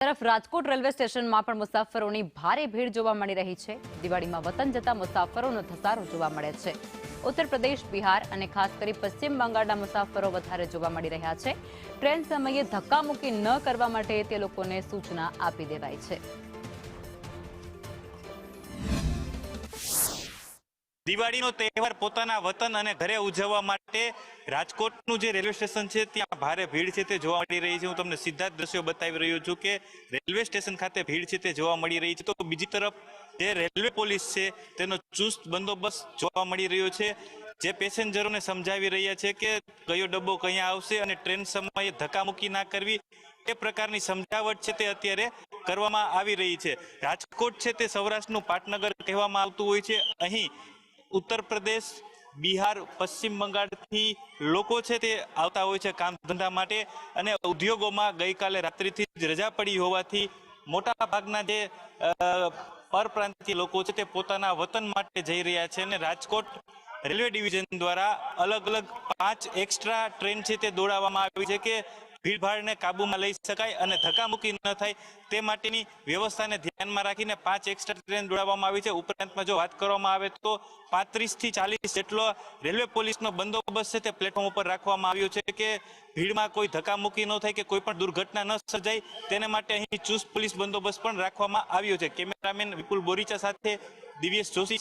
તરફ રાજકોટ રેલવે સ્ટેશનમાં પણ મુસાફરોની ભારે ભીડ જોવા મળી રહી છે। દિવાળીમાં વતન જતા મુસાફરોનો ધસારો જોવા મળે છે। ઉત્તર પ્રદેશ, બિહાર અને ખાસ કરી પશ્ચિમ બંગાળના મુસાફરો વધારે જોવા મળી રહ્યા છે। ટ્રેન સમયે ધક્કામુક્કી ન કરવા માટે તે લોકોને સૂચના આપી દેવાઈ છે। દિવાળીનો તહેવાર પોતાના વતન અને ઘરે ઉજવવા માટે રાજકોટનું જે રેલવે સ્ટેશન છે ત્યાં ભારે ભીડ છે તે જોવા મળી રહી છે। હું તમને સીધા જ દ્રશ્યો બતાવી રહ્યો છું કે રેલવે સ્ટેશન ખાતે ભીડ છે તે જોવા મળી રહી છે। તો બીજી તરફ જે રેલવે પોલીસ છે તેનો ચુસ્ત બંદોબસ્ત જોવા મળી રહ્યો છે। જે પેસેન્જરોને સમજાવી રહ્યા છે કે કયો ડબ્બો ક્યાં આવશે અને ટ્રેન સમયે ધક્કામુક્કી ના કરવી, એ પ્રકારની સમજાવટ છે તે અત્યારે કરવામાં આવી રહી છે। રાજકોટ છે તે સૌરાષ્ટ્રનું પાટનગર કહેવામાં આવતું હોય છે। અહીં ઉત્તર પ્રદેશ, બિહાર, પશ્ચિમ બંગાળથી લોકો છે તે આવતા હોય છે કામ ધંધા માટે, અને ઉદ્યોગોમાં ગઈકાલે રાત્રિથી જ રજા પડી હોવાથી મોટા ભાગના જે પરપ્રાંતીય લોકો છે તે પોતાના વતન માટે જઈ રહ્યા છે। અને રાજકોટ રેલવે ડિવિઝન દ્વારા અલગ અલગ 5 એક્સ્ટ્રા ટ્રેન છે તે દોડાવવામાં આવી છે કે ભીડભાડને કાબૂમાં લઈ શકાય અને ધક્કામુક્કી ન થાય તે માટેની વ્યવસ્થાને ધ્યાનમાં રાખીને 5 એક્સ્ટ્રા ટ્રેન દોડાવવામાં આવી છે। ઉપરાંતમાં જો વાત કરવામાં આવે તો 35 થી 40 જેટલો રેલવે પોલીસનો બંદોબસ્ત છે તે પ્લેટફોર્મ ઉપર રાખવામાં આવ્યો છે કે ભીડમાં કોઈ ધક્કામુક્કી ન થાય કે કોઈ પણ દુર્ઘટના ન સર્જાય તેને માટે અહીં ચુસ્ત પોલીસ બંદોબસ્ત પણ રાખવામાં આવ્યો છે। કેમેરામેન વિપુલ બોરીચા સાથે દિવ્યેશ જોશી,